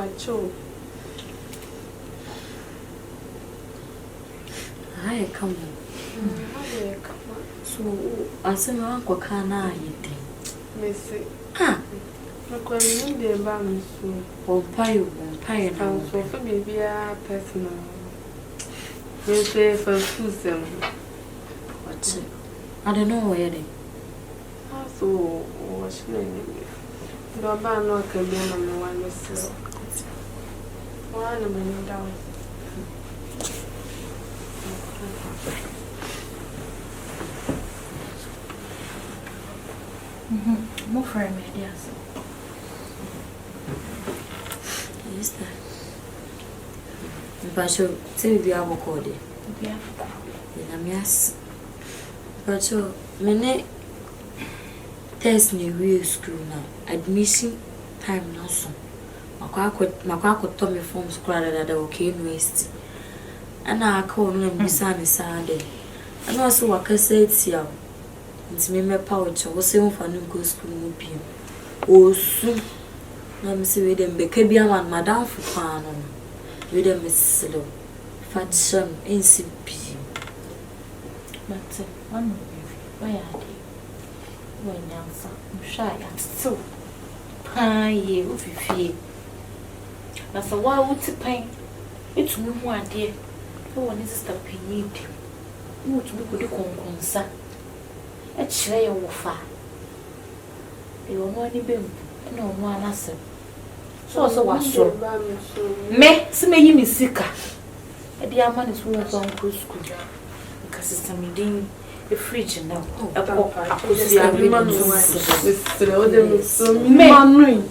Pacho. I come. So, I said, Uncle Kana, you think. Missy. Ha! Look, when you need the balance, Or pie, and so for maybe a personal. We'll say for Susan. What's it? I don't know where they. So, what's your name? No, man, no, can be on one myself. 1 million dollars. More for me, yes. Is that? But you say we have a code. Yeah. Yes. But you, many test me real school now. Admission time now so. My could tell me from school that they okay waste. And I call them beside Sunday. And also what I said here. It's me my pouch was saying for no go school be. Oh soon. Let me see with them be man madam for pan on. With them is slow. Fat some in CP. But one of you, where are they? When answer, I'm shy and so. Pie, if you feel. That's a wild to pain. It's no one dear. No one is stopping you. What we could do, sir. A chair will fire. You will know any baby, no one answer. So was so. Me, some you me sicker. A dear man is one of our school. Because it's a meeting, a fridge now. A pop, I could see a woman with the other so many.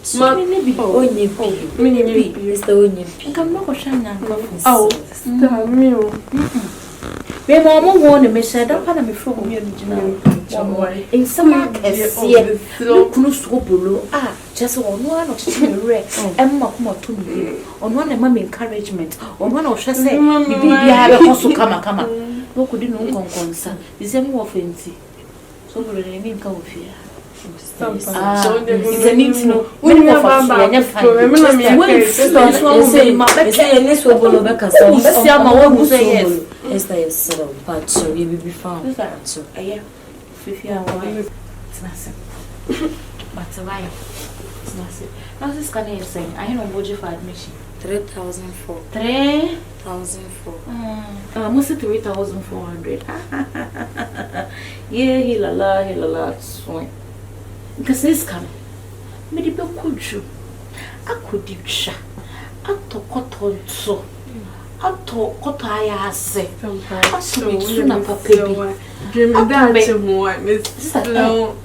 Maybe only maybe is the only. You can look a shine and coffee. Oh, the meal. We have all worn a message. Don't have me from me original. In some markets, look close to Sobolo. Ah, just on one of the and more to me. On one of my encouragement, on one of she said, maybe I have also come. No could no concern. Is any more fancy? So we remain come with fear. It's a need to know when you have a family. Is there so but so you will be found. So I am 50 hours. It's nothing. But why? It's nothing. Now this can you say I know budget for admission. 3,004. 3,004. Most 3,400. Yeah, he la swing. Because this coming. Me the could you. I could do sha. I took cotton so. I talk what I say. Sometimes soon after baby. Dream that more, Miss Slow.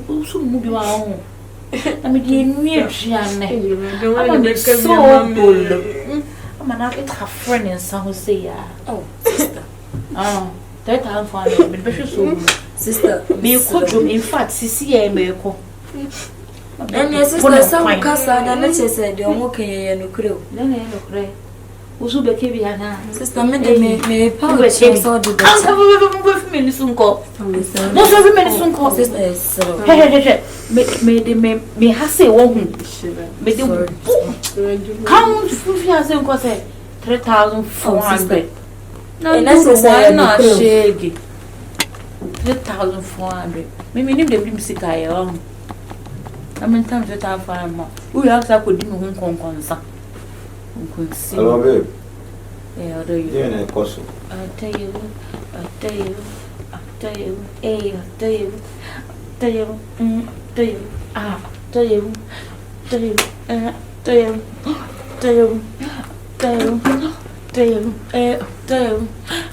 Also move your own. I mean, near Gianne. I'm a so bold. I'm an avid half friend in San Jose. Oh, sister. Oh, that I'm fine. But better so, sister. Be a courtroom. In fact, Sissy, I may call. And your sister, some casa, and let's say, you're okay and you crew. Then I look. Usually, Keviana, sister, me power so do that. With me, soon call. Most of the men soon call sisters. Me has a woman. Count 3,400. No, that's not shaggy. 3,400. Maybe need the music I own. I mean, times that I find more. We have to put in Hong Kong concern. Hello, babe. Yeah, I'll tell you. Yeah, I'll tell you. Hey, I'll tell you.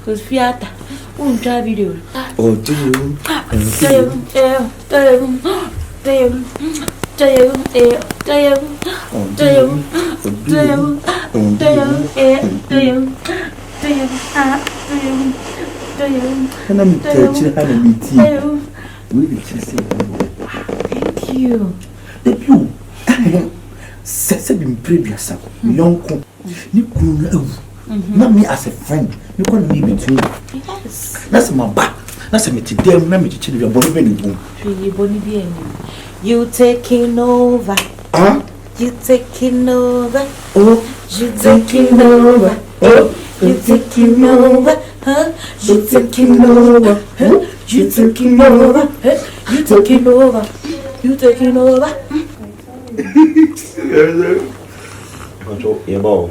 Cause Fiat won't try video. Oh, do you? And I'm touching her meeting. We will just say, thank you. The blue said in previous young cook. You couldn't not me as a friend. You couldn't leave it to me. Yes. That's my back. That's a meeting. Remember to change your body. You taking over. Huh? You taking over. Oh, You taking over. oh, You taking over. Huh? You taking over. Huh? You taking over. Huh? You taking over. You taking over. Yeah, ball.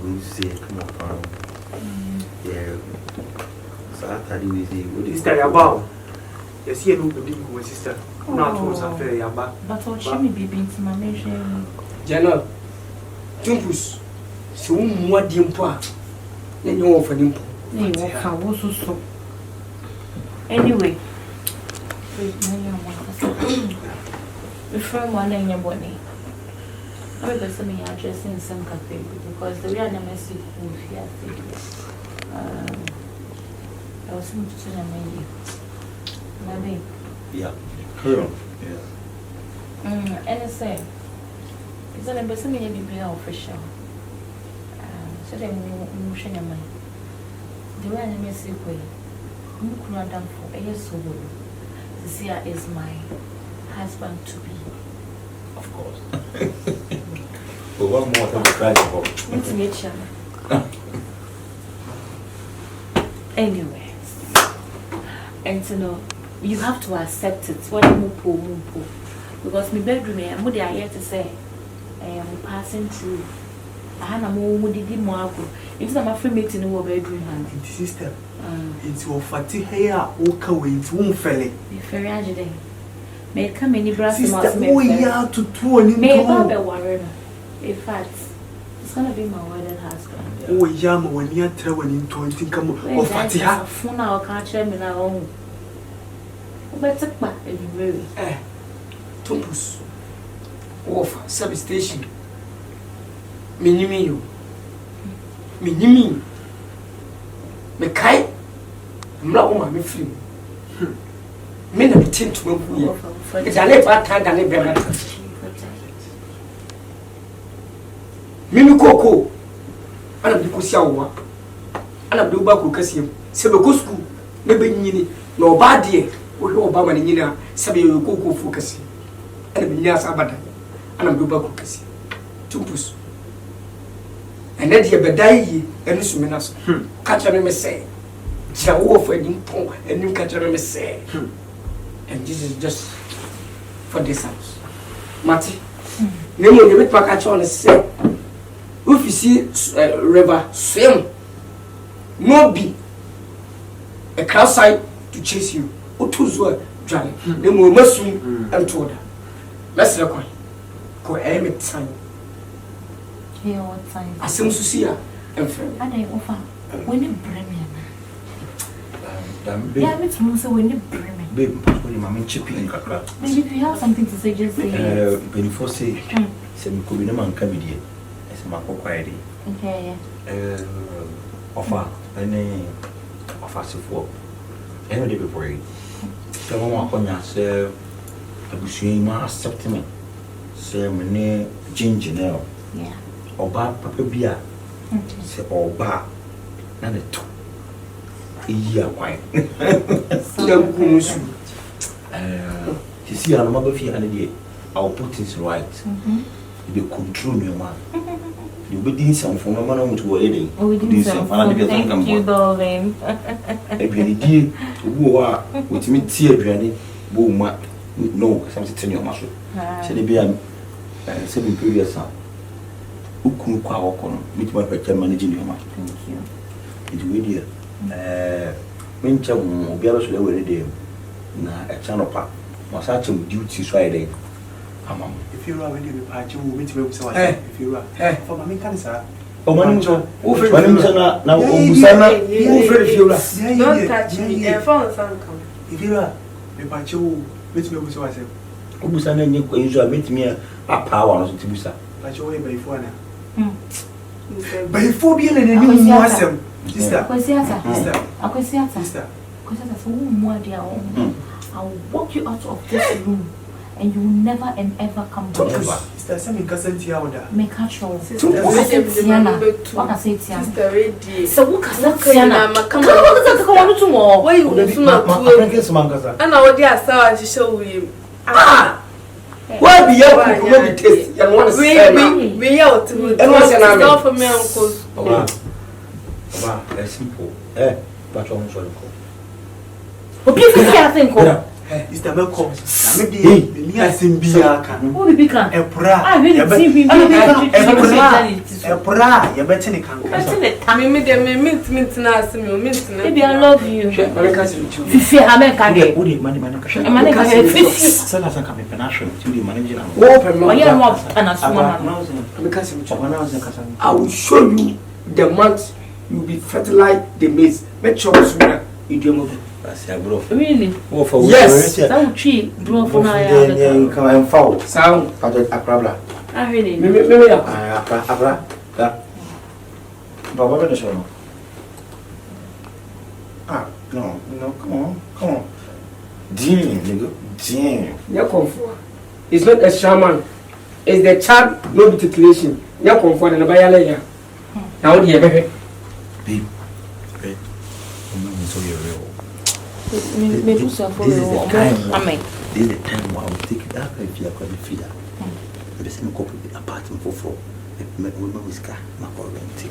We say, come on, yeah. So after we say, what is Sister Yabao? Yes, you know the big sister. Not towards a fair Yaba. But what she may be being to my mention. General, Jumpus, so what dimpa? Then you offer dimple. Anyway, before one in your body, I will send me address in some cafe because the real name is here. I was going to tell you, yeah, girl, yeah. And I say, it's an embassy official. So then we should have money. The real name is Sikwe. Mukuradan for Aya Sobolo. This year is my husband to be. of course. But one more time, try to go. Anyway, and you know, you have to accept it. What mupo. Because my bedroom, I'm here to say, I am passing through. I had a more didi moago. It's not my free meeting in our bedroom. Sister, it's your fatty hair, walk away, it won't fail. Be very agitated. May come any brass Sister, oh, yeah, to two and may Baba worry. In fact, it's gonna be my wedded husband. Oh, yam when you're traveling to come of Fatiha. Phone our catcher me now. But take back if you really. Tumpus off substation. Minimi. Me kai. I'm not on my free. Me na bitin to me. It's a little time than a better. Mimi Coco. Ana bi kosi awo ana bi ba ko kasiem se be ko school me be nyini na oba de wo he oba ma nyina se be ko fu kasi ana bi nya sabada ana bi ba ko kasi tumpus ene de be dai yi ene su me na so ka tell me say ja wo for dim pon ene ka tell me say and this is just for this house mati nemo ne bit pa ka tell say if you see river swim, no be a crowd side to chase you. Or to Zua, Johnny. They will must swim and told her. Let's look on. Go aim it time. Here, what time? I seem to see her and friend. I don't offer when you bring me. Yeah, it's also when you bring me. Babe, when my main chipping in Kakra. Maybe if you have something to say, just say it. When you first say, me could be no man come here. My query. Okay. Offer any offer for any day before it. Someone on your say, I wish you my accept me. Say, my name Ginger now. Yeah. Or bar Papa Beer. Say, or bar. And a 2 year wine. You see, I'm not going to I'll put things right. You be control your man. You be doing some for my man to wedding. Oh, we did some fun. Thank you, darling. Every day, who are with me, tear brandy, boom, no, something to your muscle. Said it be a 7 previous son. Who couldn't call on with my picture managing your man. Thank you. It's weird. When Chum will be able to live with a day. Now, a channel park was actually duty Friday. If you are ready to patch, you will meet me with someone. If you are, for my cancer. Oh, my name is now. Don't touch me. And phone some come. If you are, the patch you meet me with someone. Ubusana ni kwa usual meet me a power on Tibusa. Patch away by phone. By phobia and a new awesome. Sister, sister, I'll walk you out of this room. And you will never and ever come back. Sister, some cousin Tiaoda. Make her show. What Sister, ready. So what can Tiana? Come on, tomorrow. Why you not to? And I would just show him. Why be your people maybe taste? And one is we out to and what's your name? Stop for me, uncle. Baba, it's simple. But I'm sorry. Obi fi ya think ko. Mr. Melcom. Me asimbia kan. Who be kan? Epra. Ah, we see we Epra. You better ni kan. Me mint na asimi o mint na. Baby, I love you. Fifi ha me ka de. Odi mani ka. Mani ka fifi. Sala san ka me penation. Ti di manager am. Wo pe me. Oya mo ana suma na. I will show you the month you be fertilize the maize. Make sure sooner you do more. Really? Yes. That tree bro for na ya. Come and fall. Sound. Akra. I really. Me. Akra. Da. Baba be show no. Ah, no, come on. Damn, nigga. Damn. Yeah, comfort. It's not a shaman. It's the child no titillation. Yeah, comfort and buy ya. Now the baby. Babe. So you're real. Me do so for you. Amen. This is the time where I will take it up if you are going to feed her. The same couple apartment for four. Women with car, my currency.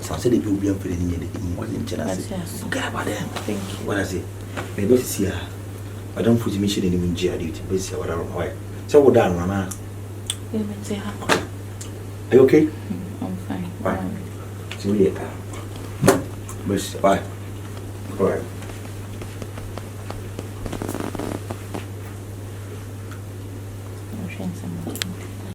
Some say they will be unfair in the morning. Forget about them. Thank you. What I say, maybe see her. I don't put me in the jail duty, but see what I don't know. So we're done, Mama. Are you okay? I'm fine. Bye. See you later. Bye. All right.